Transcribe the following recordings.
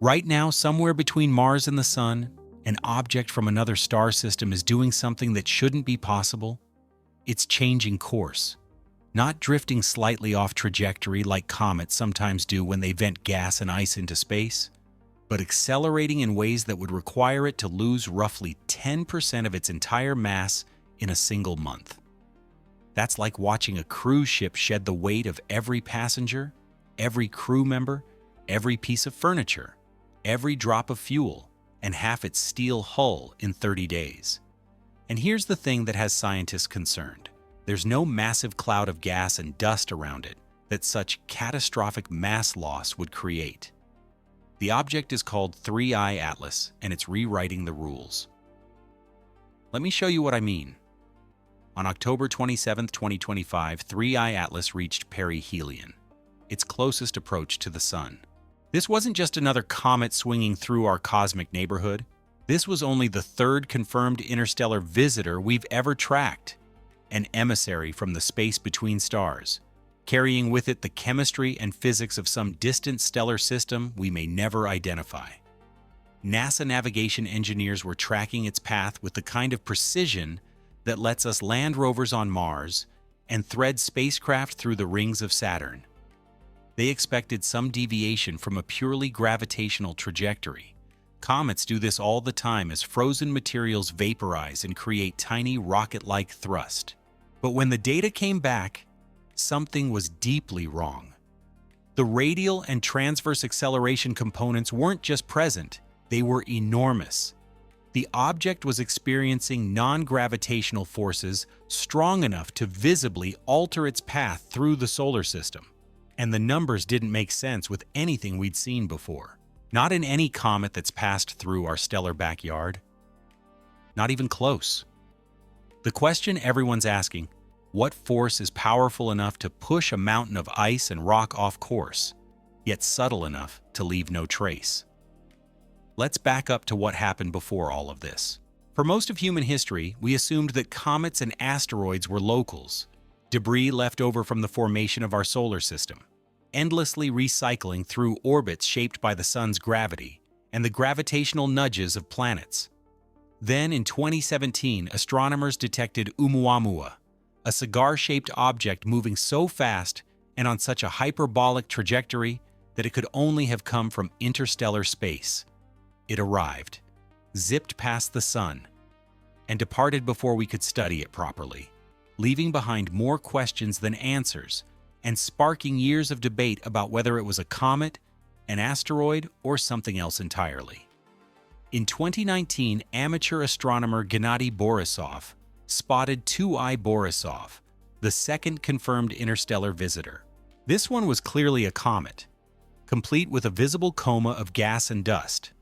Right now, somewhere between Mars and the Sun, an object from another star system is doing something that shouldn't be possible. It's changing course, not drifting slightly off trajectory like comets sometimes do when they vent gas and ice into space, but accelerating in ways that would require it to lose roughly 10% of its entire mass in a single month. That's like watching a cruise ship shed the weight of every passenger, every crew member, every piece of furniture, every drop of fuel, and half its steel hull in 30 days. And here's the thing that has scientists concerned. There's no massive cloud of gas and dust around it that such catastrophic mass loss would create. The object is called 3I Atlas, and it's rewriting the rules. Let me show you what I mean. On October 27, 2025, 3I Atlas reached perihelion, its closest approach to the Sun. This wasn't just another comet swinging through our cosmic neighborhood. This was only the third confirmed interstellar visitor we've ever tracked, an emissary from the space between stars, carrying with it the chemistry and physics of some distant stellar system we may never identify. NASA navigation engineers were tracking its path with the kind of precision that lets us land rovers on Mars and thread spacecraft through the rings of Saturn. They expected some deviation from a purely gravitational trajectory. Comets do this all the time as frozen materials vaporize and create tiny rocket-like thrust. But when the data came back, something was deeply wrong. The radial and transverse acceleration components weren't just present, they were enormous. The object was experiencing non-gravitational forces strong enough to visibly alter its path through the solar system. And the numbers didn't make sense with anything we'd seen before. Not in any comet that's passed through our stellar backyard. Not even close. The question everyone's asking, what force is powerful enough to push a mountain of ice and rock off course, yet subtle enough to leave no trace? Let's back up to what happened before all of this. For most of human history, we assumed that comets and asteroids were locals, debris left over from the formation of our solar system, endlessly recycling through orbits shaped by the sun's gravity and the gravitational nudges of planets. Then in 2017, astronomers detected Oumuamua, a cigar-shaped object moving so fast and on such a hyperbolic trajectory that it could only have come from interstellar space. It arrived, zipped past the sun, and departed before we could study it properly, leaving behind more questions than answers and sparking years of debate about whether it was a comet, an asteroid, or something else entirely. In 2019, amateur astronomer Gennady Borisov spotted 2I Borisov, the second confirmed interstellar visitor. This one was clearly a comet, complete with a visible coma of gas and dust,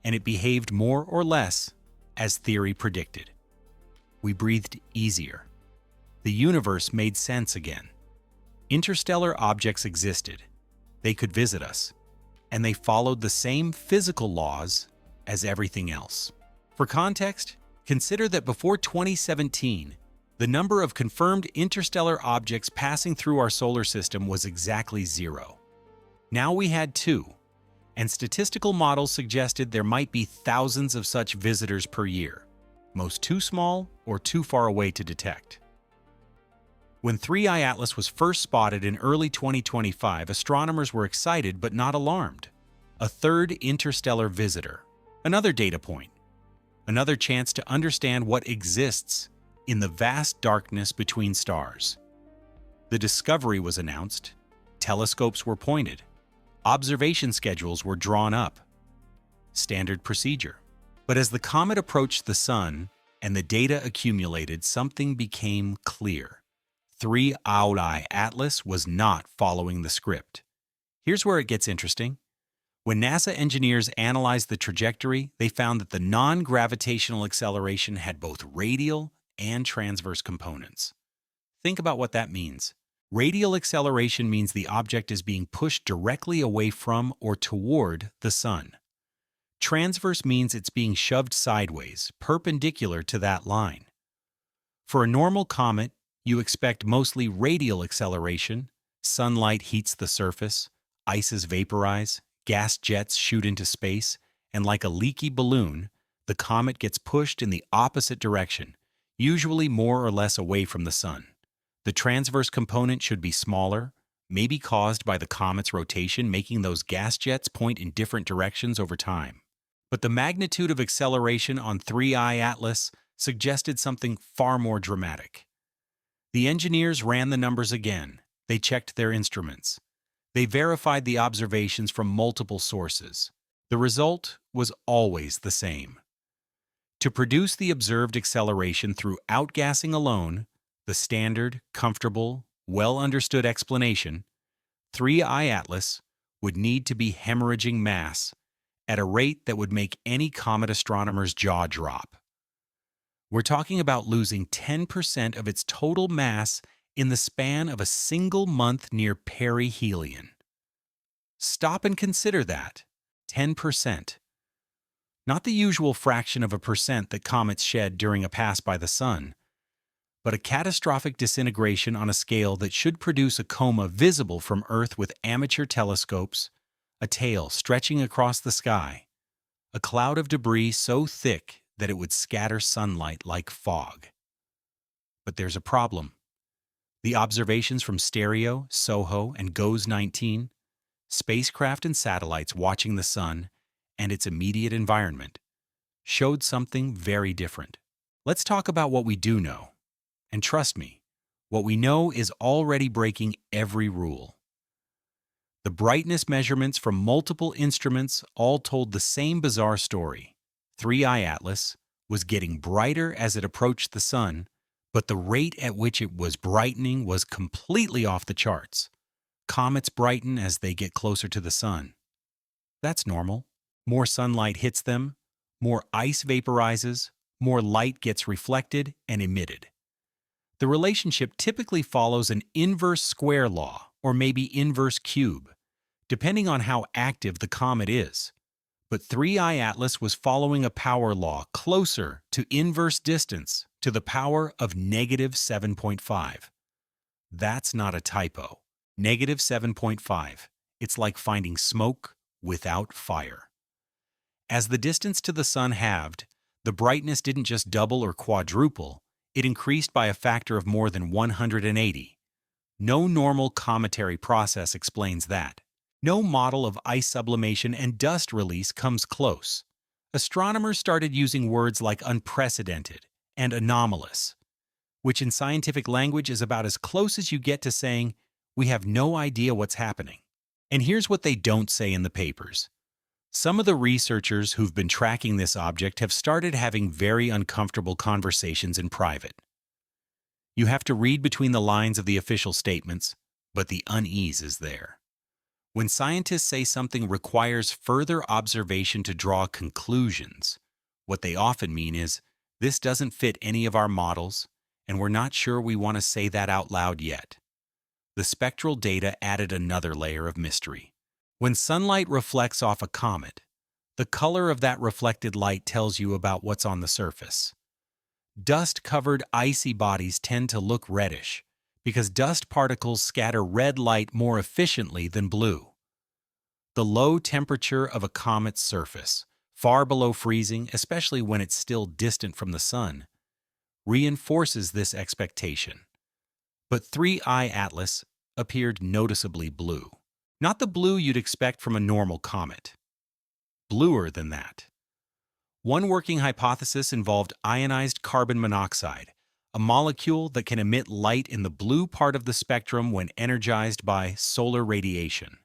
and it behaved more or less as theory predicted. We breathed easier. The universe made sense again. Interstellar objects existed. They could visit us, and they followed the same physical laws as everything else. For context, consider that before 2017, the number of confirmed interstellar objects passing through our solar system was exactly 0. Now we had 2, and statistical models suggested there might be thousands of such visitors per year, most too small or too far away to detect. When 3I Atlas was first spotted in early 2025, astronomers were excited but not alarmed. A third interstellar visitor, another data point, another chance to understand what exists in the vast darkness between stars. The discovery was announced, telescopes were pointed, observation schedules were drawn up. Standard procedure. But as the comet approached the sun and the data accumulated, something became clear. 3I Atlas was not following the script. Here's where it gets interesting. When NASA engineers analyzed the trajectory, they found that the non-gravitational acceleration had both radial and transverse components. Think about what that means. Radial acceleration means the object is being pushed directly away from or toward the sun. Transverse means it's being shoved sideways, perpendicular to that line. For a normal comet, you expect mostly radial acceleration. Sunlight heats the surface, ices vaporize, Gas jets shoot into space, and like a leaky balloon, the comet gets pushed in the opposite direction, usually more or less away from the sun. The transverse component should be smaller, maybe caused by the comet's rotation, making those gas jets point in different directions over time. But the magnitude of acceleration on 3I Atlas suggested something far more dramatic. The engineers ran the numbers again. They checked their instruments. They verified the observations from multiple sources. The result was always the same. To produce the observed acceleration through outgassing alone, the standard, comfortable, well-understood explanation, 3I Atlas would need to be hemorrhaging mass at a rate that would make any comet astronomer's jaw drop. We're talking about losing 10% of its total mass in the span of a single month near perihelion. Stop and consider that. 10%. Not the usual fraction of a percent that comets shed during a pass by the sun, but a catastrophic disintegration on a scale that should produce a coma visible from Earth with amateur telescopes, a tail stretching across the sky, a cloud of debris so thick that it would scatter sunlight like fog. But there's a problem. The observations from STEREO, SOHO, and GOES-19, spacecraft and satellites watching the sun and its immediate environment, showed something very different. Let's talk about what we do know. And trust me, what we know is already breaking every rule. The brightness measurements from multiple instruments all told the same bizarre story. 3I Atlas was getting brighter as it approached the sun, but the rate at which it was brightening was completely off the charts. Comets brighten as they get closer to the sun. That's normal. More sunlight hits them, more ice vaporizes, more light gets reflected and emitted. The relationship typically follows an inverse square law, or maybe inverse cube, depending on how active the comet is. But 3I Atlas was following a power law closer to inverse distance to the power of -7.5. That's not a typo. -7.5. It's like finding smoke without fire. As the distance to the sun halved, the brightness didn't just double or quadruple, it increased by a factor of more than 180. No normal cometary process explains that. No model of ice sublimation and dust release comes close. Astronomers started using words like unprecedented and anomalous, which in scientific language is about as close as you get to saying, we have no idea what's happening. And here's what they don't say in the papers. Some of the researchers who've been tracking this object have started having very uncomfortable conversations in private. You have to read between the lines of the official statements, but the unease is there. When scientists say something requires further observation to draw conclusions, what they often mean is, this doesn't fit any of our models, and we're not sure we want to say that out loud yet. The spectral data added another layer of mystery. When sunlight reflects off a comet, the color of that reflected light tells you about what's on the surface. Dust-covered icy bodies tend to look reddish because dust particles scatter red light more efficiently than blue. The low temperature of a comet's surface, far below freezing, especially when it's still distant from the sun, reinforces this expectation. But 3I Atlas appeared noticeably blue. Not the blue you'd expect from a normal comet. Bluer than that. One working hypothesis involved ionized carbon monoxide, a molecule that can emit light in the blue part of the spectrum when energized by solar radiation.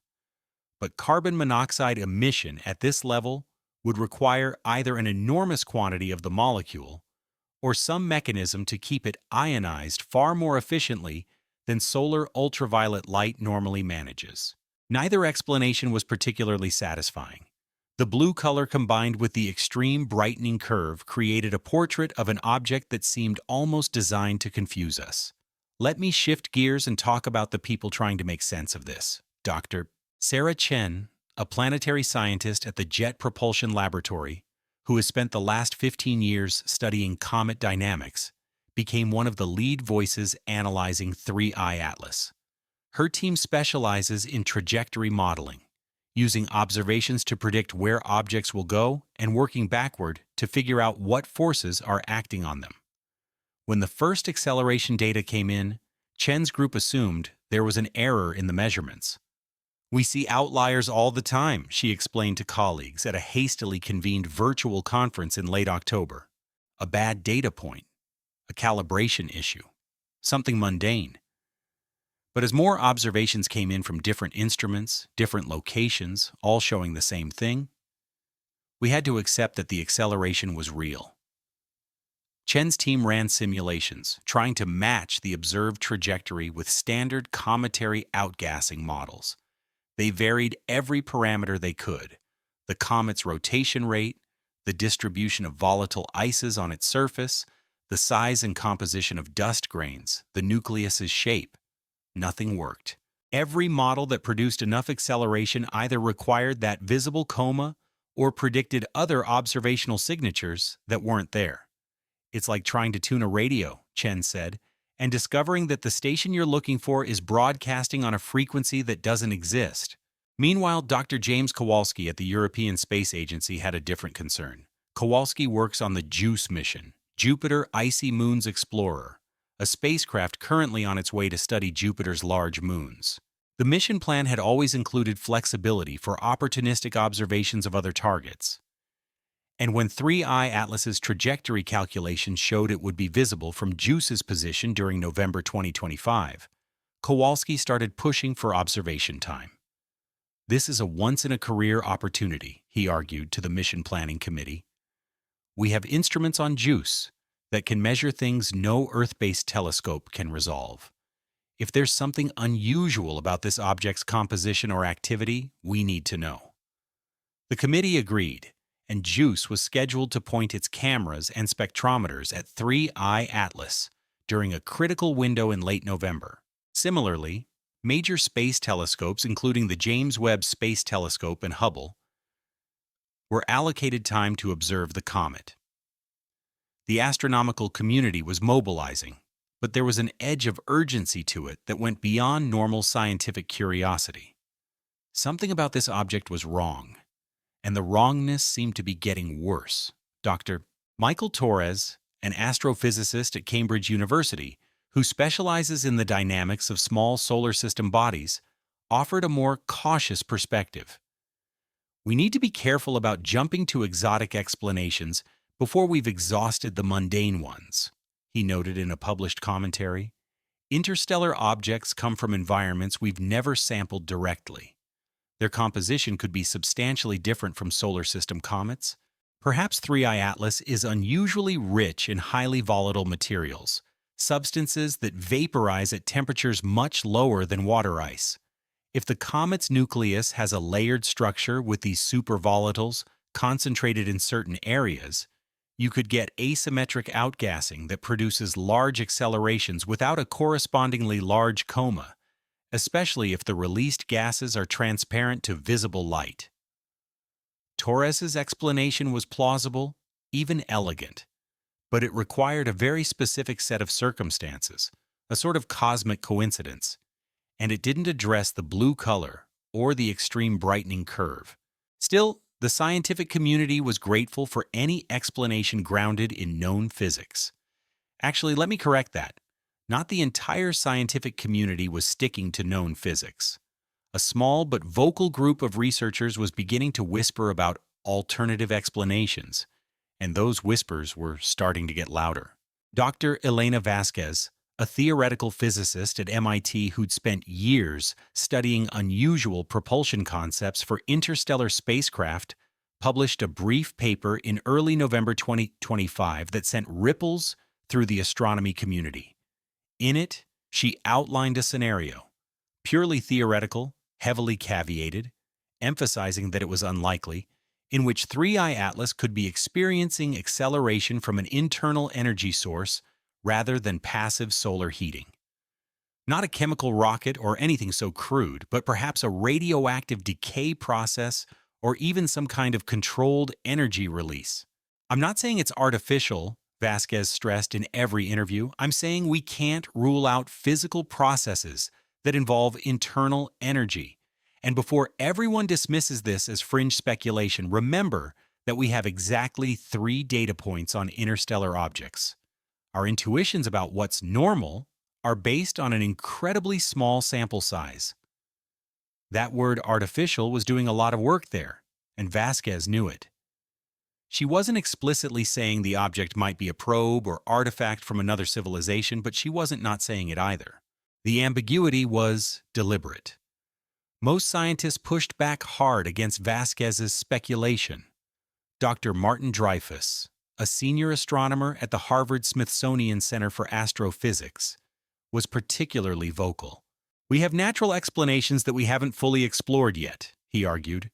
But carbon monoxide emission at this level would require either an enormous quantity of the molecule or some mechanism to keep it ionized far more efficiently than solar ultraviolet light normally manages. Neither explanation was particularly satisfying. The blue color combined with the extreme brightening curve created a portrait of an object that seemed almost designed to confuse us. Let me shift gears and talk about the people trying to make sense of this. Dr. Sarah Chen, a planetary scientist at the Jet Propulsion Laboratory, who has spent the last 15 years studying comet dynamics, became one of the lead voices analyzing 3I Atlas. Her team specializes in trajectory modeling, using observations to predict where objects will go and working backward to figure out what forces are acting on them. When the first acceleration data came in, Chen's group assumed there was an error in the measurements. "We see outliers all the time," she explained to colleagues at a hastily convened virtual conference in late October. "A bad data point, a calibration issue, something mundane." But as more observations came in from different instruments, different locations, all showing the same thing, we had to accept that the acceleration was real. Chen's team ran simulations, trying to match the observed trajectory with standard cometary outgassing models. They varied every parameter they could: the comet's rotation rate, the distribution of volatile ices on its surface, the size and composition of dust grains, the nucleus's shape. Nothing worked. Every model that produced enough acceleration either required that visible coma or predicted other observational signatures that weren't there. "It's like trying to tune a radio," Chen said, "and discovering that the station you're looking for is broadcasting on a frequency that doesn't exist." Meanwhile, Dr. James Kowalski at the European Space Agency had a different concern. Kowalski works on the JUICE mission, Jupiter Icy Moons Explorer, a spacecraft currently on its way to study Jupiter's large moons. The mission plan had always included flexibility for opportunistic observations of other targets. And when 3I Atlas's trajectory calculations showed it would be visible from JUICE's position during November 2025, Kowalski started pushing for observation time. "This is a once-in-a-career opportunity," he argued to the Mission Planning Committee. "We have instruments on JUICE that can measure things no Earth-based telescope can resolve. If there's something unusual about this object's composition or activity, we need to know." The committee agreed, and JUICE was scheduled to point its cameras and spectrometers at 3I Atlas during a critical window in late November. Similarly, major space telescopes, including the James Webb Space Telescope and Hubble, were allocated time to observe the comet. The astronomical community was mobilizing, but there was an edge of urgency to it that went beyond normal scientific curiosity. Something about this object was wrong, and the wrongness seemed to be getting worse. Dr. Michael Torres, an astrophysicist at Cambridge University, who specializes in the dynamics of small solar system bodies, offered a more cautious perspective. "We need to be careful about jumping to exotic explanations before we've exhausted the mundane ones," he noted in a published commentary. "Interstellar objects come from environments we've never sampled directly. Their composition could be substantially different from solar system comets. Perhaps 3I Atlas is unusually rich in highly volatile materials, substances that vaporize at temperatures much lower than water ice. If the comet's nucleus has a layered structure with these supervolatiles concentrated in certain areas, you could get asymmetric outgassing that produces large accelerations without a correspondingly large coma, especially if the released gases are transparent to visible light." Torres's explanation was plausible, even elegant, but it required a very specific set of circumstances, a sort of cosmic coincidence, and it didn't address the blue color or the extreme brightening curve. Still, the scientific community was grateful for any explanation grounded in known physics. Actually, let me correct that. Not the entire scientific community was sticking to known physics. A small but vocal group of researchers was beginning to whisper about alternative explanations, and those whispers were starting to get louder. Dr. Elena Vasquez, a theoretical physicist at MIT who'd spent years studying unusual propulsion concepts for interstellar spacecraft, published a brief paper in early November 2025 that sent ripples through the astronomy community. In it, she outlined a scenario, purely theoretical, heavily caveated, emphasizing that it was unlikely, in which 3I Atlas could be experiencing acceleration from an internal energy source rather than passive solar heating. Not a chemical rocket or anything so crude, but perhaps a radioactive decay process or even some kind of controlled energy release. "I'm not saying it's artificial," Vasquez stressed in every interview. "I'm saying we can't rule out physical processes that involve internal energy, And before everyone dismisses this as fringe speculation, remember that we have exactly 3 data points on interstellar objects. Our intuitions about what's normal are based on an incredibly small sample size. That word artificial was doing a lot of work there, and Vasquez knew it. She wasn't explicitly saying the object might be a probe or artifact from another civilization, but she wasn't not saying it either. The ambiguity was deliberate. Most scientists pushed back hard against Vasquez's speculation. Dr. Martin Dreyfus, a senior astronomer at the Harvard-Smithsonian Center for Astrophysics, was particularly vocal. "We have natural explanations that we haven't fully explored yet," he argued.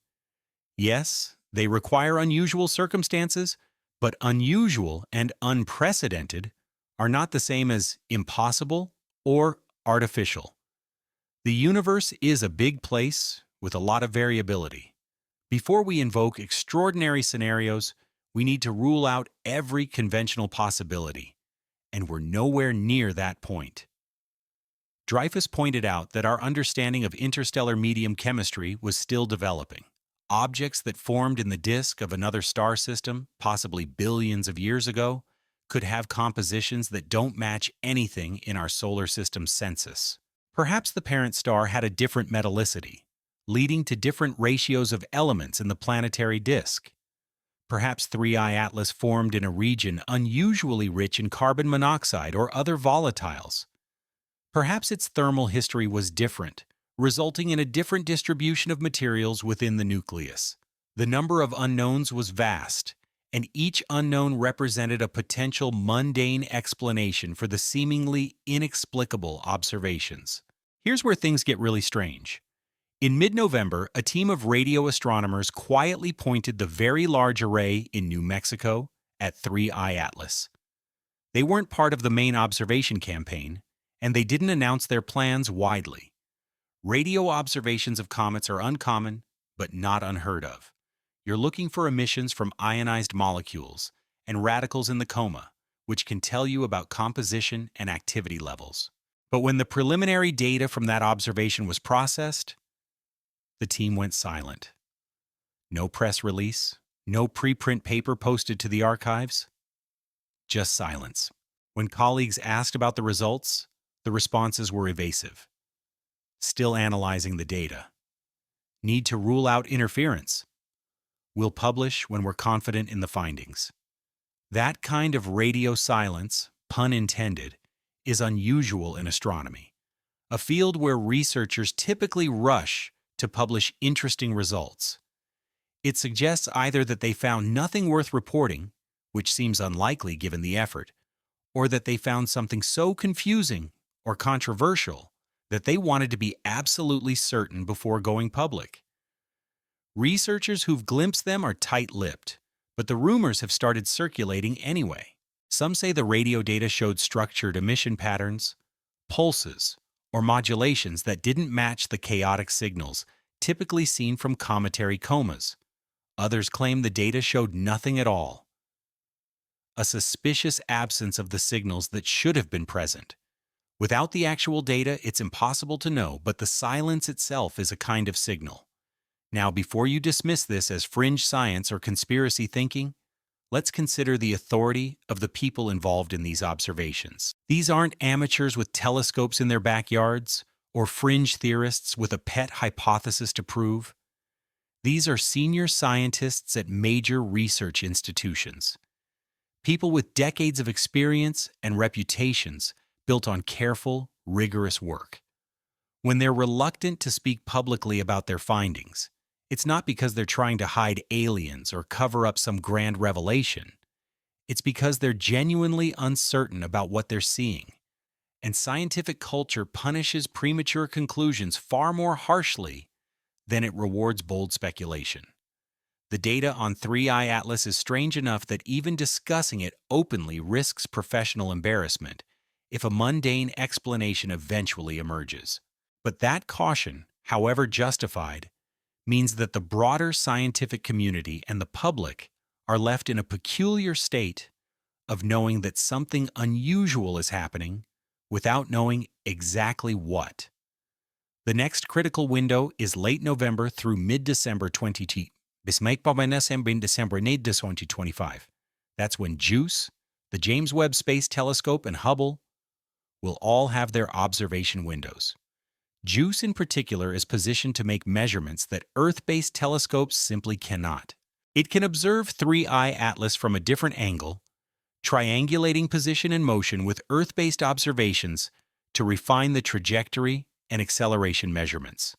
Yes, they require unusual circumstances, but unusual and unprecedented are not the same as impossible or artificial. The universe is a big place with a lot of variability. Before we invoke extraordinary scenarios, we need to rule out every conventional possibility, and we're nowhere near that point. Dreyfus pointed out that our understanding of interstellar medium chemistry was still developing. Objects that formed in the disk of another star system, possibly billions of years ago, could have compositions that don't match anything in our solar system's census. Perhaps the parent star had a different metallicity, leading to different ratios of elements in the planetary disk. Perhaps 3I Atlas formed in a region unusually rich in carbon monoxide or other volatiles. Perhaps its thermal history was different, resulting in a different distribution of materials within the nucleus. The number of unknowns was vast, and each unknown represented a potential mundane explanation for the seemingly inexplicable observations. Here's where things get really strange. In mid-November, a team of radio astronomers quietly pointed the Very Large Array in New Mexico at 3I Atlas. They weren't part of the main observation campaign, and they didn't announce their plans widely. Radio observations of comets are uncommon, but not unheard of. You're looking for emissions from ionized molecules and radicals in the coma, which can tell you about composition and activity levels. But when the preliminary data from that observation was processed, the team went silent. No press release, no preprint paper posted to the archives, just silence. When colleagues asked about the results, the responses were evasive. Still analyzing the data. Need to rule out interference. We'll publish when we're confident in the findings. That kind of radio silence, pun intended, is unusual in astronomy, a field where researchers typically rush to publish interesting results. It suggests either that they found nothing worth reporting, which seems unlikely given the effort, or that they found something so confusing or controversial that they wanted to be absolutely certain before going public. Researchers who've glimpsed them are tight-lipped, but the rumors have started circulating anyway. Some say the radio data showed structured emission patterns, pulses, or modulations that didn't match the chaotic signals typically seen from cometary comas. Others claim the data showed nothing at all. A suspicious absence of the signals that should have been present. Without the actual data, it's impossible to know, but the silence itself is a kind of signal. Now, before you dismiss this as fringe science or conspiracy thinking, let's consider the authority of the people involved in these observations. These aren't amateurs with telescopes in their backyards or fringe theorists with a pet hypothesis to prove. These are senior scientists at major research institutions. People with decades of experience and reputations built on careful, rigorous work. When they're reluctant to speak publicly about their findings, it's not because they're trying to hide aliens or cover up some grand revelation. It's because they're genuinely uncertain about what they're seeing. And scientific culture punishes premature conclusions far more harshly than it rewards bold speculation. The data on 3I Atlas is strange enough that even discussing it openly risks professional embarrassment if a mundane explanation eventually emerges. But that caution, however justified, means that the broader scientific community and the public are left in a peculiar state of knowing that something unusual is happening without knowing exactly what. The next critical window is late November through mid-December 2020. Bis December 2025. That's when JUICE, the James Webb Space Telescope, and Hubble will all have their observation windows. JUICE in particular is positioned to make measurements that Earth-based telescopes simply cannot. It can observe 3-eye atlas from a different angle, triangulating position and motion with Earth-based observations to refine the trajectory and acceleration measurements.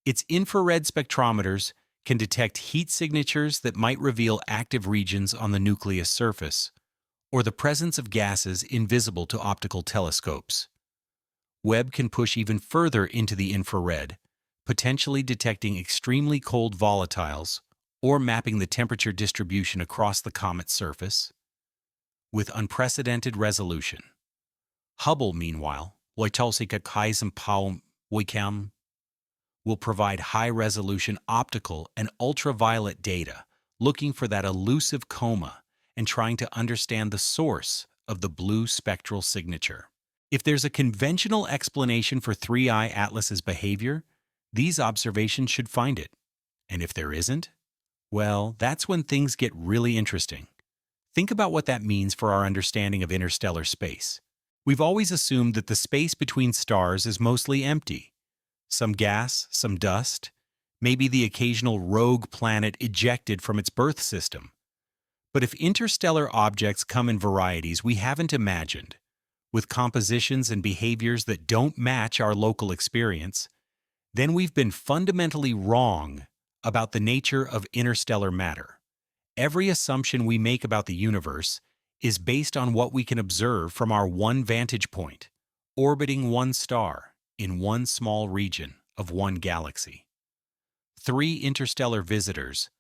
Its infrared spectrometers can detect heat signatures that might reveal active regions on the nucleus surface, or the presence of gases invisible to optical telescopes. Webb can push even further into the infrared, potentially detecting extremely cold volatiles or mapping the temperature distribution across the comet's surface with unprecedented resolution. Hubble, meanwhile, will provide high-resolution optical and ultraviolet data, looking for that elusive coma and trying to understand the source of the blue spectral signature. If there's a conventional explanation for 3-eye atlas's behavior, these observations should find it. And if there isn't, well, that's when things get really interesting. Think about what that means for our understanding of interstellar space. We've always assumed that the space between stars is mostly empty. Some gas, some dust, maybe the occasional rogue planet ejected from its birth system. But if interstellar objects come in varieties we haven't imagined, with compositions and behaviors that don't match our local experience, then we've been fundamentally wrong about the nature of interstellar matter. Every assumption we make about the universe is based on what we can observe from our one vantage point, orbiting one star in one small region of one galaxy. 3 interstellar visitors,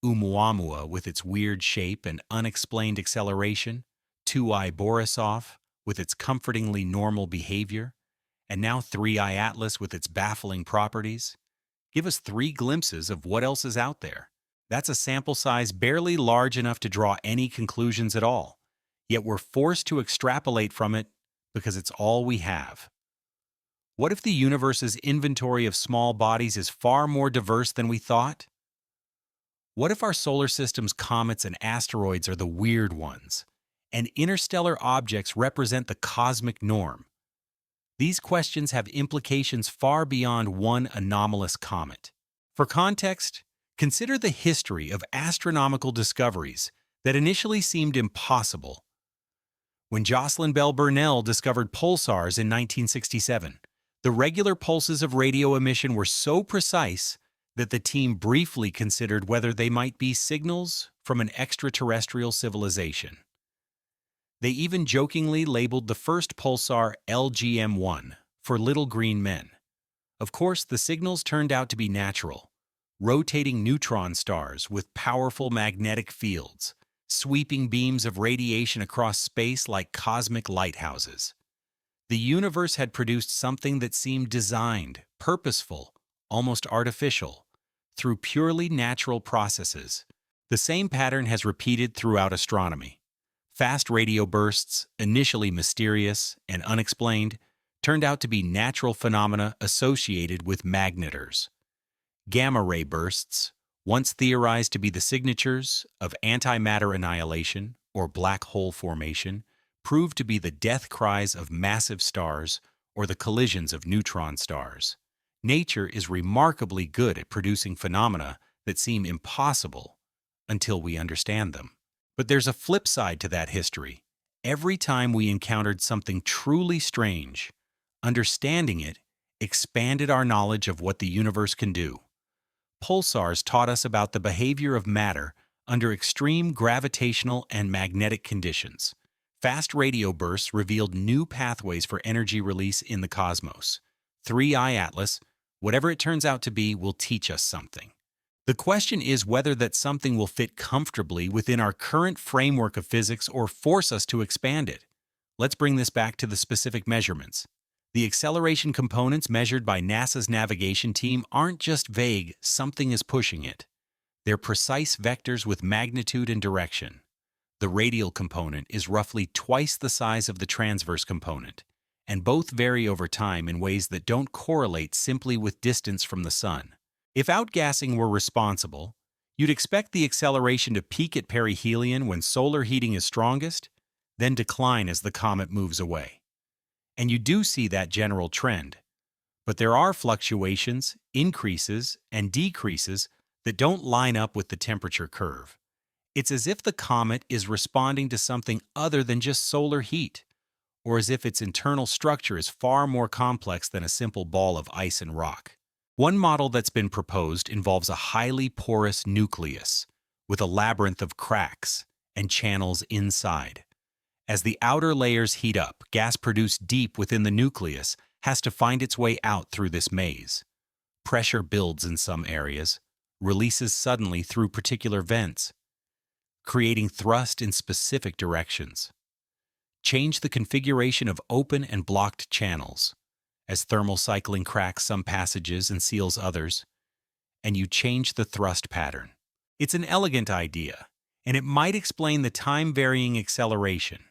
Oumuamua with its weird shape and unexplained acceleration, 2-eye Borisov with its comfortingly normal behavior, and now 3-eye Atlas with its baffling properties, give us 3 glimpses of what else is out there. That's a sample size barely large enough to draw any conclusions at all, yet we're forced to extrapolate from it because it's all we have. What if the universe's inventory of small bodies is far more diverse than we thought? What if our solar system's comets and asteroids are the weird ones, and interstellar objects represent the cosmic norm? These questions have implications far beyond one anomalous comet. For context, consider the history of astronomical discoveries that initially seemed impossible. When Jocelyn Bell Burnell discovered pulsars in 1967, the regular pulses of radio emission were so precise that the team briefly considered whether they might be signals from an extraterrestrial civilization. They even jokingly labeled the first pulsar LGM-1 for Little Green Men. Of course, the signals turned out to be natural, rotating neutron stars with powerful magnetic fields, sweeping beams of radiation across space like cosmic lighthouses. The universe had produced something that seemed designed, purposeful, almost artificial, through purely natural processes. The same pattern has repeated throughout astronomy. Fast radio bursts, initially mysterious and unexplained, turned out to be natural phenomena associated with magnetars. Gamma-ray bursts, once theorized to be the signatures of antimatter annihilation or black hole formation, proved to be the death cries of massive stars or the collisions of neutron stars. Nature is remarkably good at producing phenomena that seem impossible until we understand them. But there's a flip side to that history. Every time we encountered something truly strange, understanding it expanded our knowledge of what the universe can do. Pulsars taught us about the behavior of matter under extreme gravitational and magnetic conditions. Fast radio bursts revealed new pathways for energy release in the cosmos. 3-eye Atlas, whatever it turns out to be, will teach us something. The question is whether that something will fit comfortably within our current framework of physics or force us to expand it. Let's bring this back to the specific measurements. The acceleration components measured by NASA's navigation team aren't just vague, something is pushing it. They're precise vectors with magnitude and direction. The radial component is roughly twice the size of the transverse component, and both vary over time in ways that don't correlate simply with distance from the sun. If outgassing were responsible, you'd expect the acceleration to peak at perihelion when solar heating is strongest, then decline as the comet moves away. And you do see that general trend. But there are fluctuations, increases, and decreases that don't line up with the temperature curve. It's as if the comet is responding to something other than just solar heat, or as if its internal structure is far more complex than a simple ball of ice and rock. One model that's been proposed involves a highly porous nucleus with a labyrinth of cracks and channels inside. As the outer layers heat up, gas produced deep within the nucleus has to find its way out through this maze. Pressure builds in some areas, releases suddenly through particular vents, creating thrust in specific directions. Change the configuration of open and blocked channels, as thermal cycling cracks some passages and seals others, and you change the thrust pattern. It's an elegant idea, and it might explain the time-varying acceleration,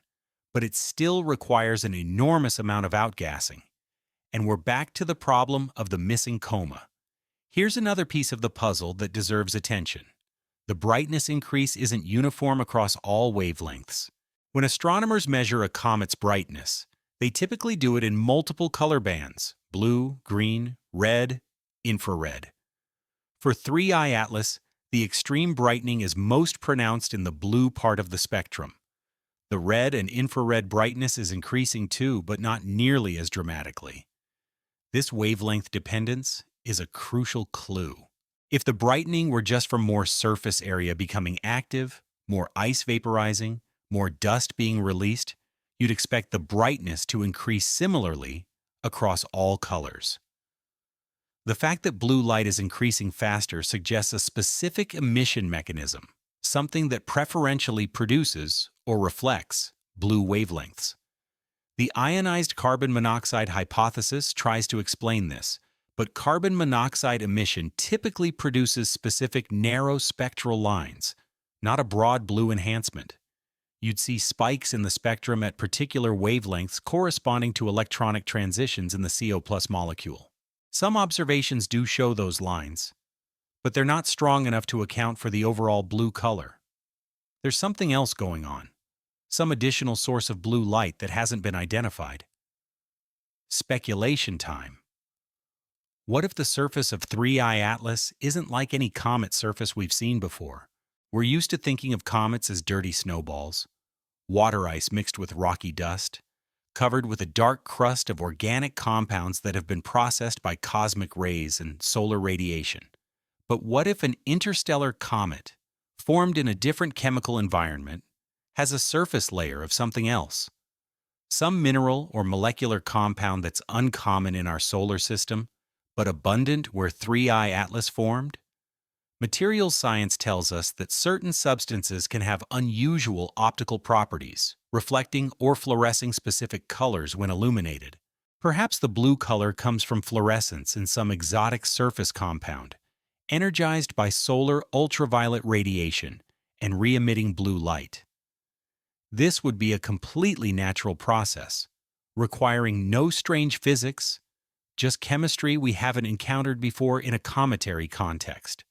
but it still requires an enormous amount of outgassing. And we're back to the problem of the missing coma. Here's another piece of the puzzle that deserves attention. The brightness increase isn't uniform across all wavelengths. When astronomers measure a comet's brightness, they typically do it in multiple color bands: blue, green, red, infrared. For 3I Atlas, the extreme brightening is most pronounced in the blue part of the spectrum. The red and infrared brightness is increasing too, but not nearly as dramatically. This wavelength dependence is a crucial clue. If the brightening were just from more surface area becoming active, more ice vaporizing, more dust being released, you'd expect the brightness to increase similarly across all colors. The fact that blue light is increasing faster suggests a specific emission mechanism, something that preferentially produces or reflects blue wavelengths. The ionized carbon monoxide hypothesis tries to explain this, but carbon monoxide emission typically produces specific narrow spectral lines, not a broad blue enhancement. You'd see spikes in the spectrum at particular wavelengths corresponding to electronic transitions in the CO+ molecule. Some observations do show those lines, but they're not strong enough to account for the overall blue color. There's something else going on, some additional source of blue light that hasn't been identified. Speculation time. What if the surface of 3I Atlas isn't like any comet surface we've seen before? We're used to thinking of comets as dirty snowballs, water ice mixed with rocky dust, covered with a dark crust of organic compounds that have been processed by cosmic rays and solar radiation. But what if an interstellar comet, formed in a different chemical environment, has a surface layer of something else? Some mineral or molecular compound that's uncommon in our solar system, but abundant where 3I Atlas formed? Materials science tells us that certain substances can have unusual optical properties, reflecting or fluorescing specific colors when illuminated. Perhaps the blue color comes from fluorescence in some exotic surface compound, energized by solar ultraviolet radiation and re-emitting blue light. This would be a completely natural process, requiring no strange physics, just chemistry we haven't encountered before in a cometary context.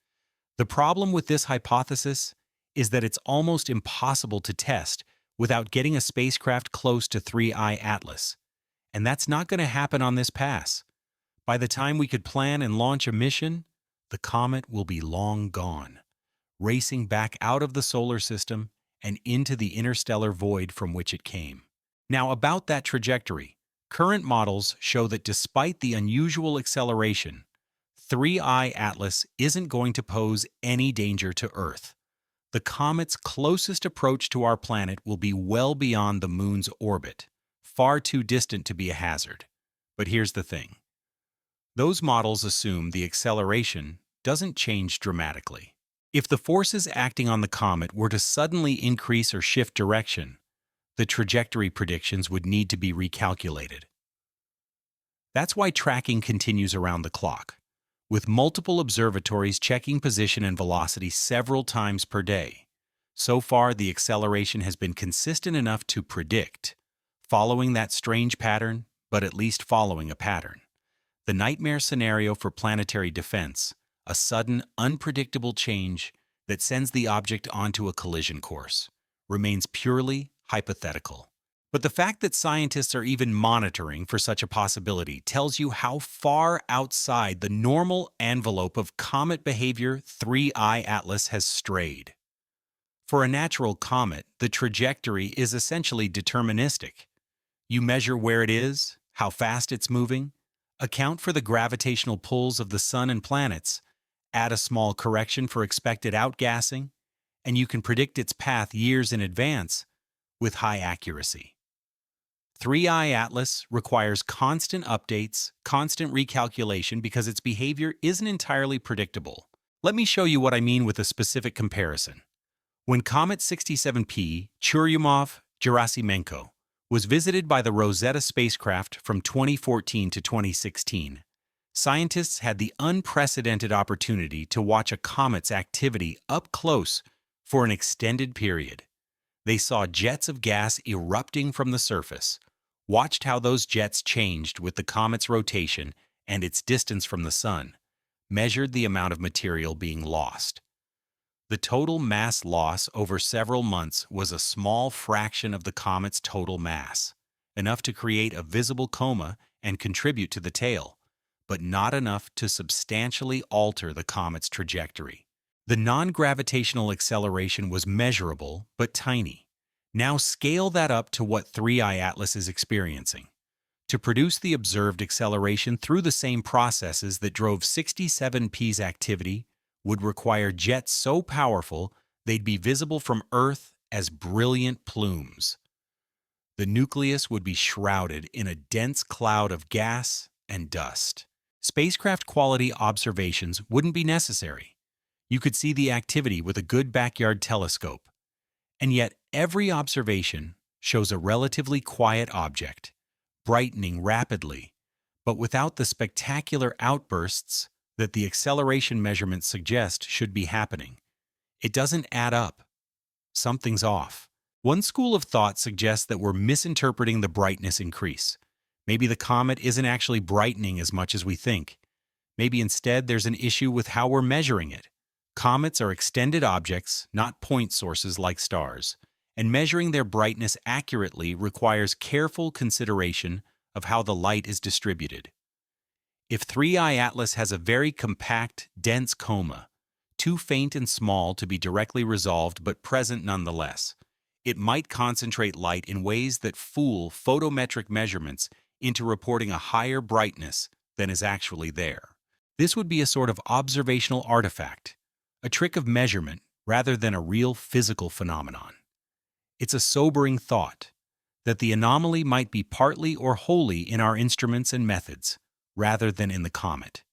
The problem with this hypothesis is that it's almost impossible to test without getting a spacecraft close to 3I Atlas, and that's not going to happen on this pass. By the time we could plan and launch a mission, the comet will be long gone, racing back out of the solar system and into the interstellar void from which it came. Now, about that trajectory, current models show that despite the unusual acceleration, 3I Atlas isn't going to pose any danger to Earth. The comet's closest approach to our planet will be well beyond the Moon's orbit, far too distant to be a hazard. But here's the thing. Those models assume the acceleration doesn't change dramatically. If the forces acting on the comet were to suddenly increase or shift direction, the trajectory predictions would need to be recalculated. That's why tracking continues around the clock, with multiple observatories checking position and velocity several times per day. So far, the acceleration has been consistent enough to predict, following that strange pattern, but at least following a pattern. The nightmare scenario for planetary defense, a sudden, unpredictable change that sends the object onto a collision course, remains purely hypothetical. But the fact that scientists are even monitoring for such a possibility tells you how far outside the normal envelope of comet behavior 3I Atlas has strayed. For a natural comet, the trajectory is essentially deterministic. You measure where it is, how fast it's moving, account for the gravitational pulls of the sun and planets, add a small correction for expected outgassing, and you can predict its path years in advance with high accuracy. 3I Atlas requires constant updates, constant recalculation because its behavior isn't entirely predictable. Let me show you what I mean with a specific comparison. When Comet 67P Churyumov-Gerasimenko was visited by the Rosetta spacecraft from 2014 to 2016, scientists had the unprecedented opportunity to watch a comet's activity up close for an extended period. They saw jets of gas erupting from the surface, watched how those jets changed with the comet's rotation and its distance from the sun, measured the amount of material being lost. The total mass loss over several months was a small fraction of the comet's total mass, enough to create a visible coma and contribute to the tail, but not enough to substantially alter the comet's trajectory. The non-gravitational acceleration was measurable but tiny. Now scale that up to what 3I Atlas is experiencing. To produce the observed acceleration through the same processes that drove 67P's activity would require jets so powerful they'd be visible from Earth as brilliant plumes. The nucleus would be shrouded in a dense cloud of gas and dust. Spacecraft-quality observations wouldn't be necessary. You could see the activity with a good backyard telescope. And yet, every observation shows a relatively quiet object, brightening rapidly, but without the spectacular outbursts that the acceleration measurements suggest should be happening. It doesn't add up. Something's off. One school of thought suggests that we're misinterpreting the brightness increase. Maybe the comet isn't actually brightening as much as we think. Maybe instead there's an issue with how we're measuring it. Comets are extended objects, not point sources like stars, and measuring their brightness accurately requires careful consideration of how the light is distributed. If 3I Atlas has a very compact, dense coma, too faint and small to be directly resolved but present nonetheless, it might concentrate light in ways that fool photometric measurements into reporting a higher brightness than is actually there. This would be a sort of observational artifact, a trick of measurement rather than a real physical phenomenon. It's a sobering thought that the anomaly might be partly or wholly in our instruments and methods, rather than in the comet.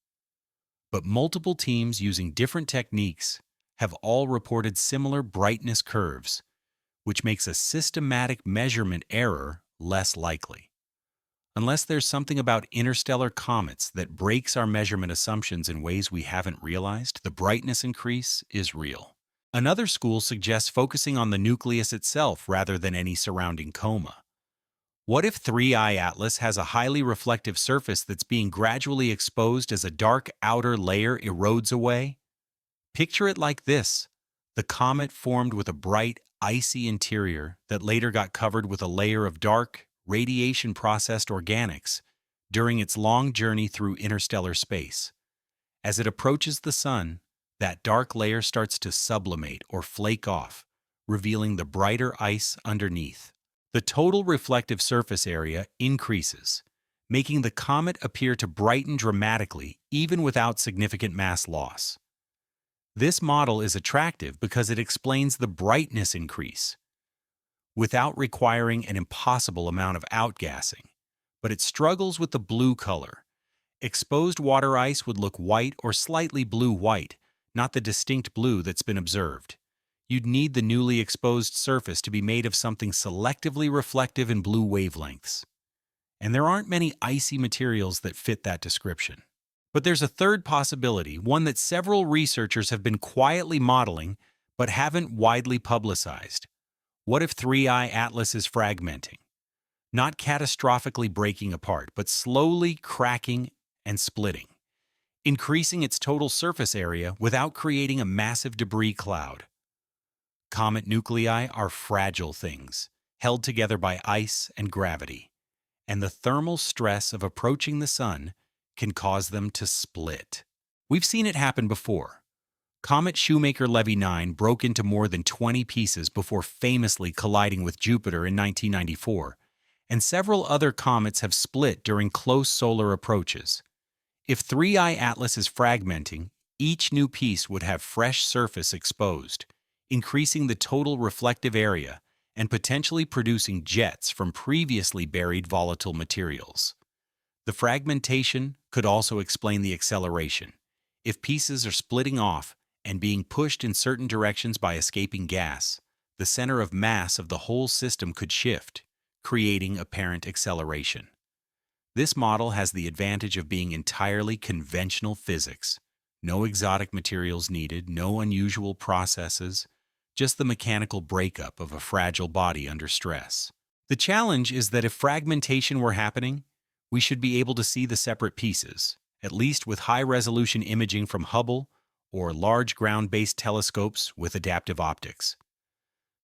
But multiple teams using different techniques have all reported similar brightness curves, which makes a systematic measurement error less likely. Unless there's something about interstellar comets that breaks our measurement assumptions in ways we haven't realized, the brightness increase is real. Another school suggests focusing on the nucleus itself rather than any surrounding coma. What if 3I Atlas has a highly reflective surface that's being gradually exposed as a dark outer layer erodes away? Picture it like this. The comet formed with a bright, icy interior that later got covered with a layer of dark, radiation-processed organics during its long journey through interstellar space. As it approaches the sun, that dark layer starts to sublimate or flake off, revealing the brighter ice underneath. The total reflective surface area increases, making the comet appear to brighten dramatically even without significant mass loss. This model is attractive because it explains the brightness increase without requiring an impossible amount of outgassing, but it struggles with the blue color. Exposed water ice would look white or slightly blue-white, not the distinct blue that's been observed. You'd need the newly exposed surface to be made of something selectively reflective in blue wavelengths. And there aren't many icy materials that fit that description. But there's a third possibility, one that several researchers have been quietly modeling but haven't widely publicized. What if 3I Atlas is fragmenting? not catastrophically breaking apart, but slowly cracking and splitting, increasing its total surface area without creating a massive debris cloud. Comet nuclei are fragile things, held together by ice and gravity, and the thermal stress of approaching the sun can cause them to split. We've seen it happen before. Comet Shoemaker-Levy 9 broke into more than 20 pieces before famously colliding with Jupiter in 1994, and several other comets have split during close solar approaches. If 3I Atlas is fragmenting, each new piece would have fresh surface exposed, increasing the total reflective area and potentially producing jets from previously buried volatile materials. The fragmentation could also explain the acceleration. If pieces are splitting off and being pushed in certain directions by escaping gas, the center of mass of the whole system could shift, creating apparent acceleration. This model has the advantage of being entirely conventional physics. No exotic materials needed, no unusual processes, just the mechanical breakup of a fragile body under stress. The challenge is that if fragmentation were happening, we should be able to see the separate pieces, at least with high-resolution imaging from Hubble or large ground-based telescopes with adaptive optics.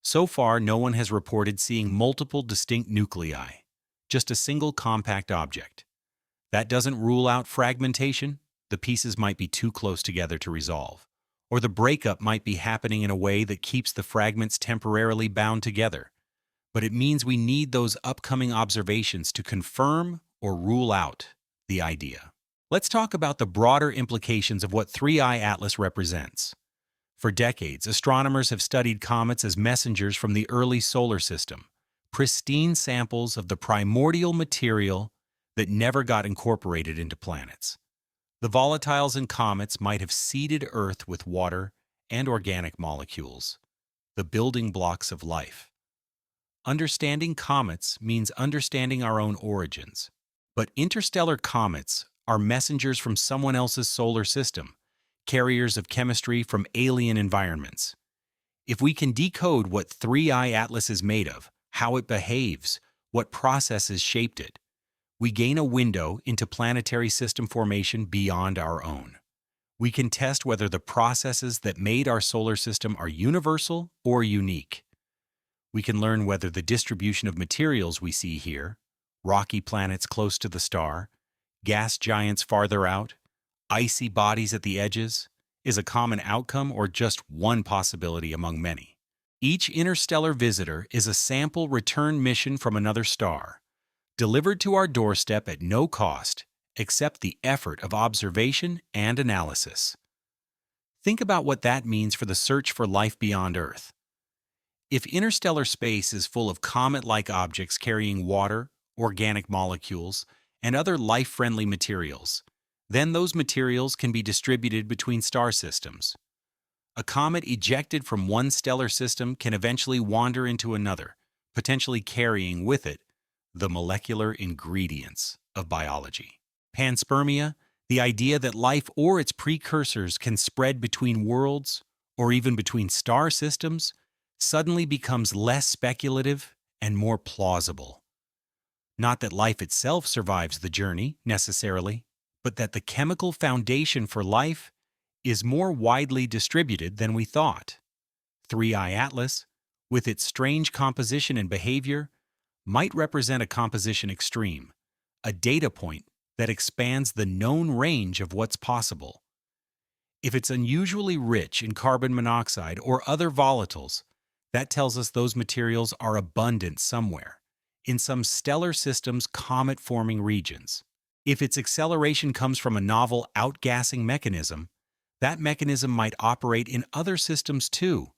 So far, no one has reported seeing multiple distinct nuclei, just a single compact object. That doesn't rule out fragmentation. The pieces might be too close together to resolve, or the breakup might be happening in a way that keeps the fragments temporarily bound together. But it means we need those upcoming observations to confirm or rule out the idea. Let's talk about the broader implications of what 3I Atlas represents. For decades, astronomers have studied comets as messengers from the early solar system, pristine samples of the primordial material that never got incorporated into planets. The volatiles in comets might have seeded Earth with water and organic molecules, the building blocks of life. Understanding comets means understanding our own origins. But interstellar comets are messengers from someone else's solar system, carriers of chemistry from alien environments. If we can decode what 3I Atlas is made of, how it behaves, what processes shaped it, we gain a window into planetary system formation beyond our own. We can test whether the processes that made our solar system are universal or unique. We can learn whether the distribution of materials we see here, rocky planets close to the star, gas giants farther out, icy bodies at the edges, is a common outcome or just one possibility among many. Each interstellar visitor is a sample return mission from another star, delivered to our doorstep at no cost except the effort of observation and analysis. Think about what that means for the search for life beyond Earth. If interstellar space is full of comet-like objects carrying water, organic molecules, and other life-friendly materials, then those materials can be distributed between star systems. A comet ejected from one stellar system can eventually wander into another, potentially carrying with it the molecular ingredients of biology. Panspermia, the idea that life or its precursors can spread between worlds or even between star systems, suddenly becomes less speculative and more plausible. Not that life itself survives the journey, necessarily, but that the chemical foundation for life is more widely distributed than we thought. 3I Atlas, with its strange composition and behavior, might represent a composition extreme, a data point that expands the known range of what's possible. If it's unusually rich in carbon monoxide or other volatiles, that tells us those materials are abundant somewhere, in some stellar system's comet-forming regions. If its acceleration comes from a novel outgassing mechanism, that mechanism might operate in other systems too,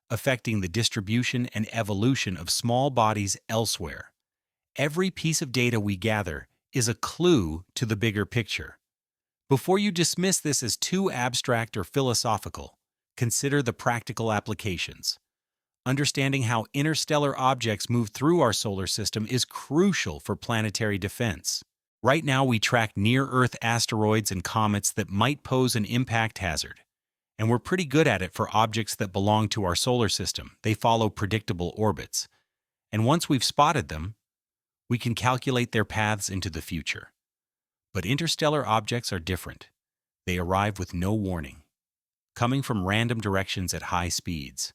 affecting the distribution and evolution of small bodies elsewhere. Every piece of data we gather is a clue to the bigger picture. Before you dismiss this as too abstract or philosophical, consider the practical applications. Understanding how interstellar objects move through our solar system is crucial for planetary defense. Right now, we track near-Earth asteroids and comets that might pose an impact hazard, and we're pretty good at it for objects that belong to our solar system. They follow predictable orbits. And once we've spotted them, We can calculate their paths into the future. But interstellar objects are different. They arrive with no warning, coming from random directions at high speeds.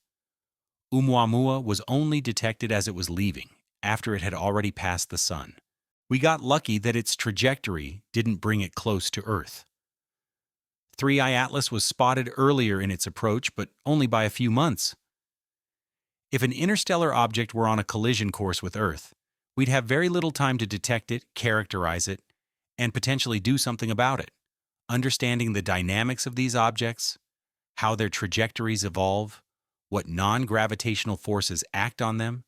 Oumuamua was only detected as it was leaving, after it had already passed the Sun. We got lucky that its trajectory didn't bring it close to Earth. 3I Atlas was spotted earlier in its approach, but only by a few months. If an interstellar object were on a collision course with Earth, we'd have very little time to detect it, characterize it, and potentially do something about it. Understanding the dynamics of these objects, how their trajectories evolve, what non-gravitational forces act on them,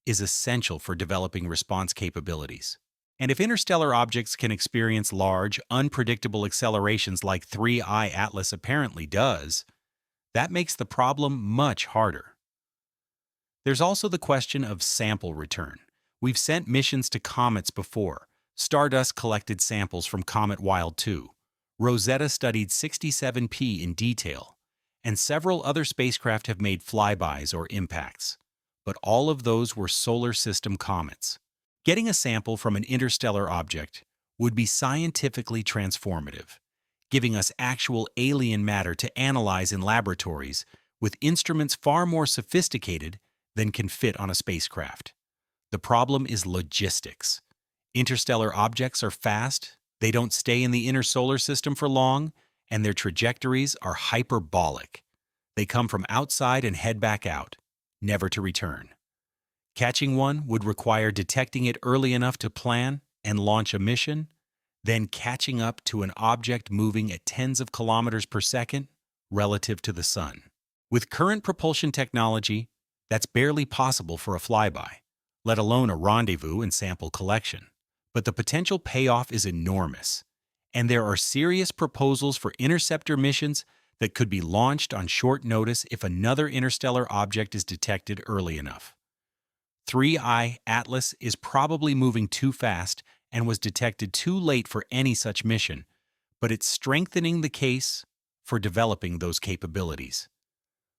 is essential for developing response capabilities. And if interstellar objects can experience large, unpredictable accelerations like 3I Atlas apparently does, that makes the problem much harder. There's also the question of sample return. We've sent missions to comets before. Stardust collected samples from Comet Wild 2. Rosetta studied 67P in detail, and several other spacecraft have made flybys or impacts. But all of those were solar system comets. Getting a sample from an interstellar object would be scientifically transformative, giving us actual alien matter to analyze in laboratories with instruments far more sophisticated than can fit on a spacecraft. The problem is logistics. Interstellar objects are fast, they don't stay in the inner solar system for long, and their trajectories are hyperbolic. They come from outside and head back out, never to return. Catching one would require detecting it early enough to plan and launch a mission, then catching up to an object moving at tens of kilometers per second relative to the Sun. With current propulsion technology, that's barely possible for a flyby, let alone a rendezvous and sample collection. But the potential payoff is enormous, and there are serious proposals for interceptor missions that could be launched on short notice if another interstellar object is detected early enough. 3I Atlas is probably moving too fast and was detected too late for any such mission, but it's strengthening the case for developing those capabilities.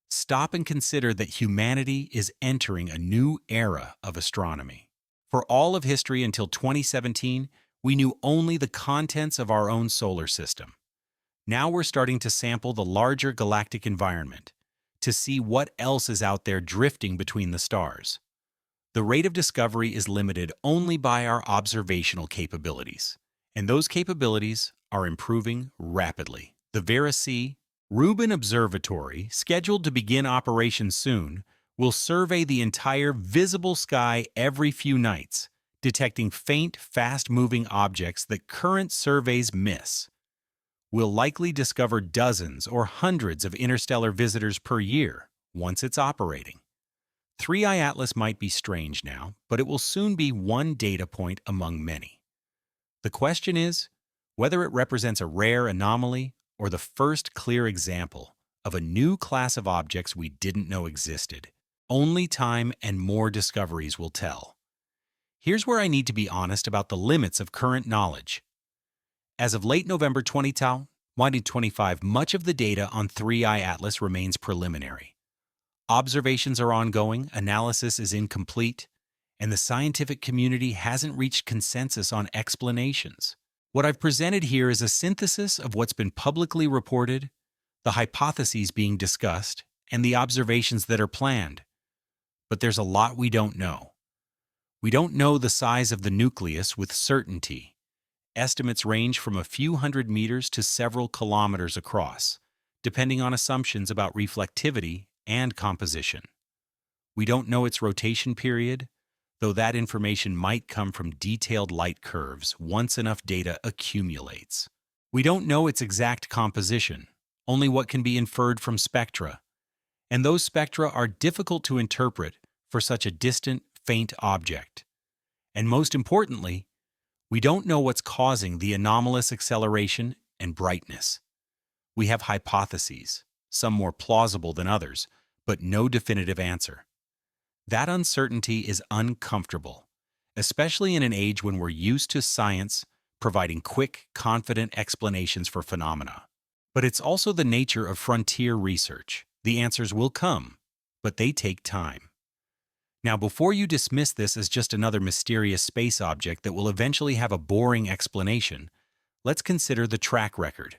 Stop and consider that humanity is entering a new era of astronomy. For all of history until 2017, we knew only the contents of our own solar system. Now we're starting to sample the larger galactic environment to see what else is out there drifting between the stars. The rate of discovery is limited only by our observational capabilities, and those capabilities are improving rapidly. The Vera C. Rubin Observatory, scheduled to begin operations soon, will survey the entire visible sky every few nights, detecting faint, fast-moving objects that current surveys miss. We'll likely discover dozens or hundreds of interstellar visitors per year once it's operating. 3I Atlas might be strange now, but it will soon be one data point among many. The question is whether it represents a rare anomaly or the first clear example of a new class of objects we didn't know existed. Only time and more discoveries will tell. Here's where I need to be honest about the limits of current knowledge. As of late November 2025, much of the data on 3I Atlas remains preliminary. Observations are ongoing, analysis is incomplete, and the scientific community hasn't reached consensus on explanations. What I've presented here is a synthesis of what's been publicly reported, the hypotheses being discussed, and the observations that are planned. But there's a lot we don't know. We don't know the size of the nucleus with certainty. Estimates range from a few hundred meters to several kilometers across, depending on assumptions about reflectivity and composition. We don't know its rotation period, though that information might come from detailed light curves once enough data accumulates. We don't know its exact composition, only what can be inferred from spectra, and those spectra are difficult to interpret for such a distant, faint object. And most importantly, we don't know what's causing the anomalous acceleration and brightness. We have hypotheses, some more plausible than others, but no definitive answer. That uncertainty is uncomfortable, especially in an age when we're used to science providing quick, confident explanations for phenomena. But it's also the nature of frontier research. The answers will come, but they take time. Now, before you dismiss this as just another mysterious space object that will eventually have a boring explanation, let's consider the track record.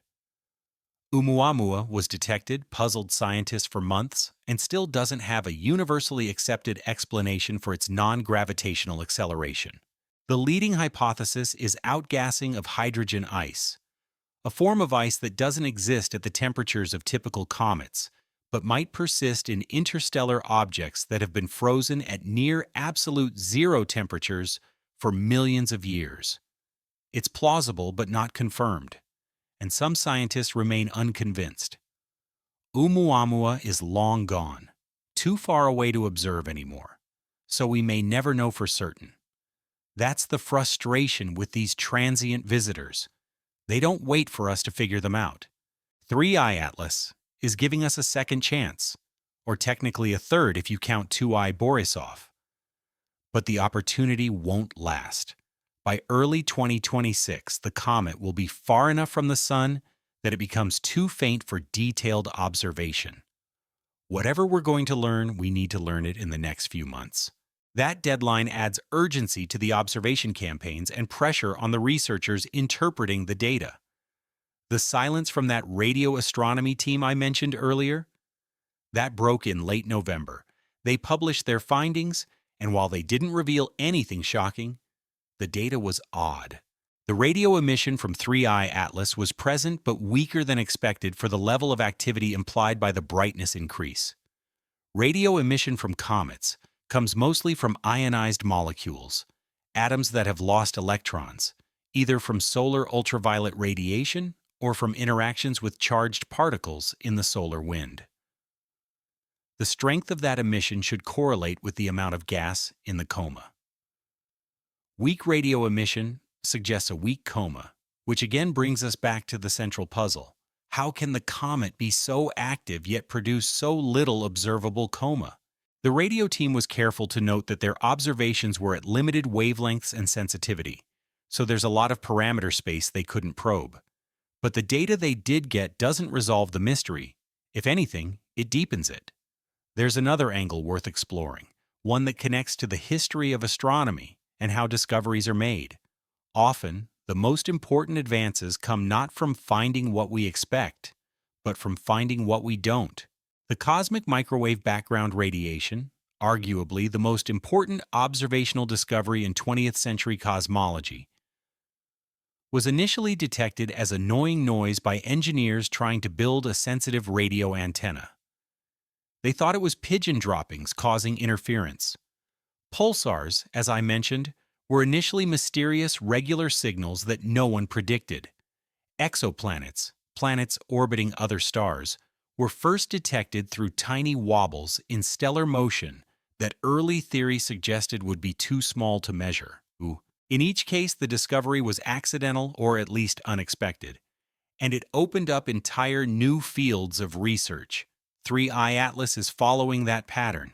Oumuamua was detected, puzzled scientists for months, and still doesn't have a universally accepted explanation for its non-gravitational acceleration. The leading hypothesis is outgassing of hydrogen ice, a form of ice that doesn't exist at the temperatures of typical comets, but might persist in interstellar objects that have been frozen at near absolute zero temperatures for millions of years. It's plausible but not confirmed, and some scientists remain unconvinced. Oumuamua is long gone, too far away to observe anymore, so we may never know for certain. That's the frustration with these transient visitors. They don't wait for us to figure them out. 3i Atlas is giving us a second chance, or technically a third if you count 2i Borisov. But the opportunity won't last. By early 2026, the comet will be far enough from the Sun that it becomes too faint for detailed observation. Whatever we're going to learn, we need to learn it in the next few months. That deadline adds urgency to the observation campaigns and pressure on the researchers interpreting the data. The silence from that radio astronomy team I mentioned earlier? That broke in late November. They published their findings, and while they didn't reveal anything shocking, the data was odd. The radio emission from 3i Atlas was present but weaker than expected for the level of activity implied by the brightness increase. Radio emission from comets comes mostly from ionized molecules, atoms that have lost electrons, either from solar ultraviolet radiation or from interactions with charged particles in the solar wind. The strength of that emission should correlate with the amount of gas in the coma. Weak radio emission suggests a weak coma, which again brings us back to the central puzzle. How can the comet be so active yet produce so little observable coma? The radio team was careful to note that their observations were at limited wavelengths and sensitivity, so there's a lot of parameter space they couldn't probe. But the data they did get doesn't resolve the mystery. If anything, it deepens it. There's another angle worth exploring, one that connects to the history of astronomy and how discoveries are made. Often, the most important advances come not from finding what we expect, but from finding what we don't. The cosmic microwave background radiation, arguably the most important observational discovery in 20th century cosmology, was initially detected as annoying noise by engineers trying to build a sensitive radio antenna. They thought it was pigeon droppings causing interference. Pulsars, as I mentioned, were initially mysterious regular signals that no one predicted. Exoplanets, planets orbiting other stars, were first detected through tiny wobbles in stellar motion that early theory suggested would be too small to measure. In each case, the discovery was accidental or at least unexpected, and it opened up entire new fields of research. 3i Atlas is following that pattern.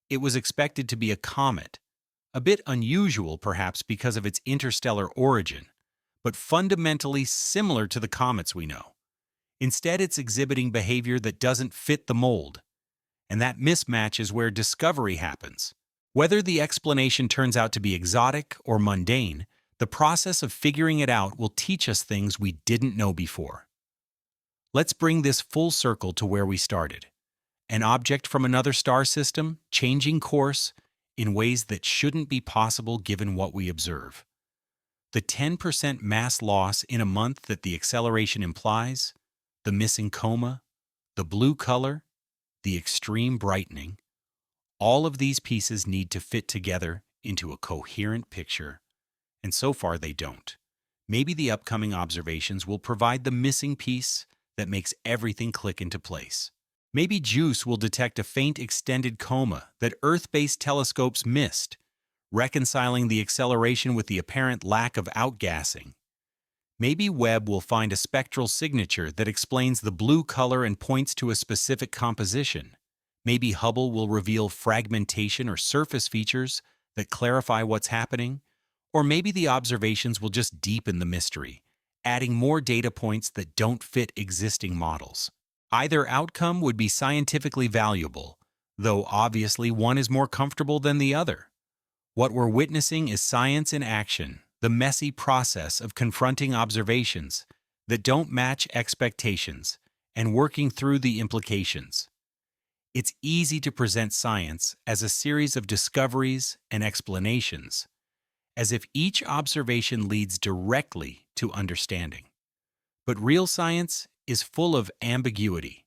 It was expected to be a comet, a bit unusual perhaps because of its interstellar origin, but fundamentally similar to the comets we know. Instead, it's exhibiting behavior that doesn't fit the mold, and that mismatch is where discovery happens. Whether the explanation turns out to be exotic or mundane, the process of figuring it out will teach us things we didn't know before. Let's bring this full circle to where we started. An object from another star system changing course in ways that shouldn't be possible given what we observe. The 10% mass loss in a month that the acceleration implies, the missing coma, the blue color, the extreme brightening, all of these pieces need to fit together into a coherent picture, and so far they don't. Maybe the upcoming observations will provide the missing piece that makes everything click into place. Maybe JUICE will detect a faint extended coma that Earth-based telescopes missed, reconciling the acceleration with the apparent lack of outgassing. Maybe Webb will find a spectral signature that explains the blue color and points to a specific composition. Maybe Hubble will reveal fragmentation or surface features that clarify what's happening. Or maybe the observations will just deepen the mystery, adding more data points that don't fit existing models. Either outcome would be scientifically valuable, though obviously one is more comfortable than the other. What we're witnessing is science in action, the messy process of confronting observations that don't match expectations and working through the implications. It's easy to present science as a series of discoveries and explanations, as if each observation leads directly to understanding. But real science is full of ambiguity,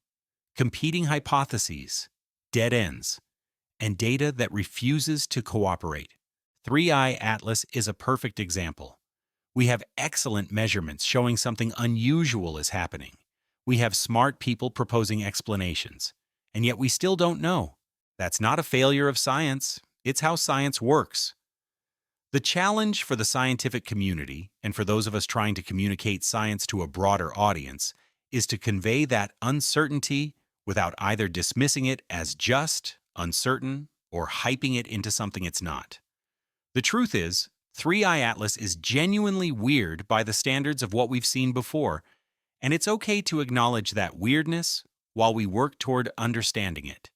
competing hypotheses, dead ends, and data that refuses to cooperate. 3i Atlas is a perfect example. We have excellent measurements showing something unusual is happening. We have smart people proposing explanations, and yet we still don't know. That's not a failure of science, it's how science works. The challenge for the scientific community, and for those of us trying to communicate science to a broader audience, is to convey that uncertainty without either dismissing it as just, uncertain, or hyping it into something it's not. The truth is, 3i Atlas is genuinely weird by the standards of what we've seen before, and it's okay to acknowledge that weirdness while we work toward understanding it.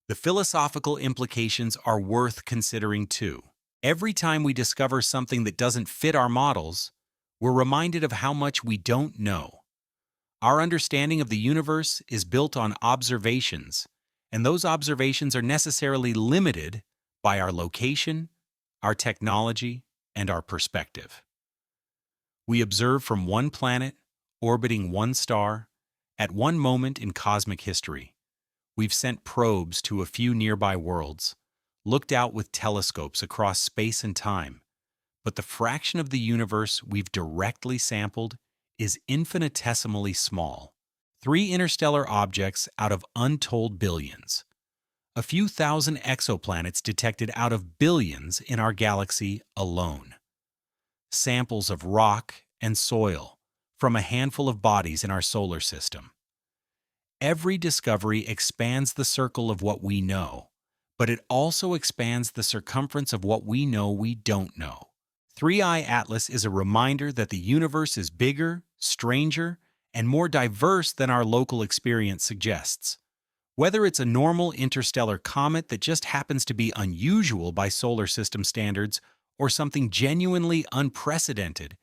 The philosophical implications are worth considering too. Every time we discover something that doesn't fit our models, we're reminded of how much we don't know. Our understanding of the universe is built on observations, and those observations are necessarily limited by our location, our technology, and our perspective. We observe from one planet, orbiting one star, at one moment in cosmic history. We've sent probes to a few nearby worlds, looked out with telescopes across space and time, but the fraction of the universe we've directly sampled is infinitesimally small. 3 interstellar objects out of untold billions. A few thousand exoplanets detected out of billions in our galaxy alone. Samples of rock and soil from a handful of bodies in our solar system. Every discovery expands the circle of what we know, but it also expands the circumference of what we know we don't know. 3i Atlas is a reminder that the universe is bigger, stranger, and more diverse than our local experience suggests. Whether it's a normal interstellar comet that just happens to be unusual by solar system standards or something genuinely unprecedented,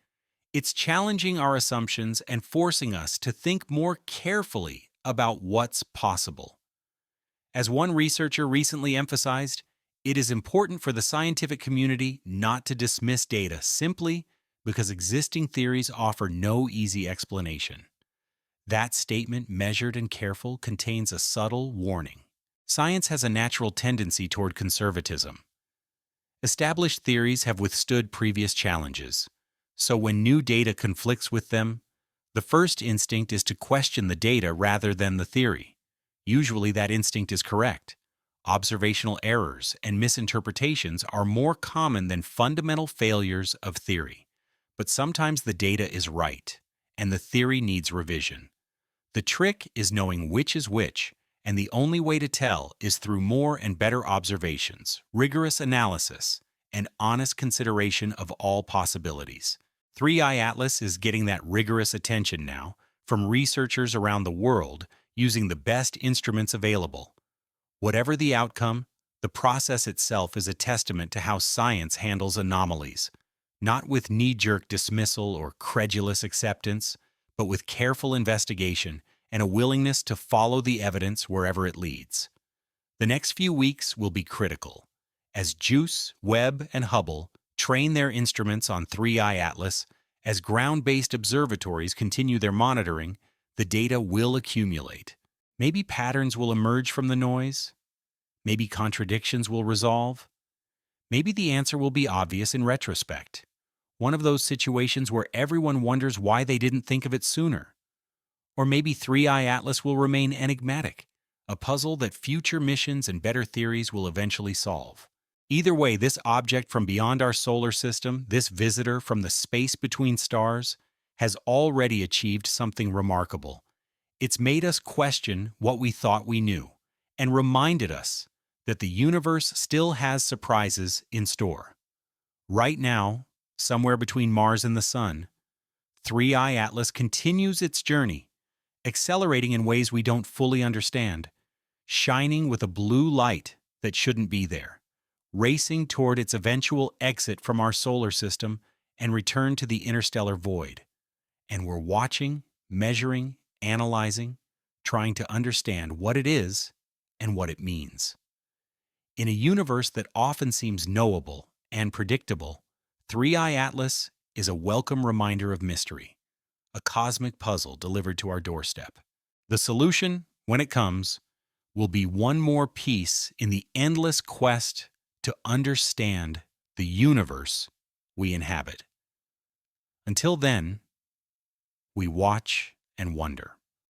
it's challenging our assumptions and forcing us to think more carefully about what's possible. As one researcher recently emphasized, it is important for the scientific community not to dismiss data simply because existing theories offer no easy explanation. That statement, measured and careful, contains a subtle warning. Science has a natural tendency toward conservatism. Established theories have withstood previous challenges, so when new data conflicts with them, the first instinct is to question the data rather than the theory. Usually that instinct is correct. Observational errors and misinterpretations are more common than fundamental failures of theory. But sometimes the data is right, and the theory needs revision. The trick is knowing which is which, and the only way to tell is through more and better observations, rigorous analysis, and honest consideration of all possibilities. 3i Atlas is getting that rigorous attention now from researchers around the world using the best instruments available. Whatever the outcome, the process itself is a testament to how science handles anomalies, not with knee-jerk dismissal or credulous acceptance, but with careful investigation and a willingness to follow the evidence wherever it leads. The next few weeks will be critical. As JUICE, Webb, and Hubble train their instruments on 3i Atlas, as ground-based observatories continue their monitoring, the data will accumulate. Maybe patterns will emerge from the noise. Maybe contradictions will resolve. Maybe the answer will be obvious in retrospect. One of those situations where everyone wonders why they didn't think of it sooner. Or maybe 3i Atlas will remain enigmatic, a puzzle that future missions and better theories will eventually solve. Either way, this object from beyond our solar system, this visitor from the space between stars, has already achieved something remarkable. It's made us question what we thought we knew, and reminded us that the universe still has surprises in store. Right now, somewhere between Mars and the Sun, 3i Atlas continues its journey, accelerating in ways we don't fully understand, shining with a blue light that shouldn't be there, racing toward its eventual exit from our solar system and return to the interstellar void. And we're watching, measuring, analyzing, trying to understand what it is and what it means. In a universe that often seems knowable and predictable, 3i Atlas is a welcome reminder of mystery, a cosmic puzzle delivered to our doorstep. The solution, when it comes, will be one more piece in the endless quest to understand the universe we inhabit. Until then, we watch and wonder.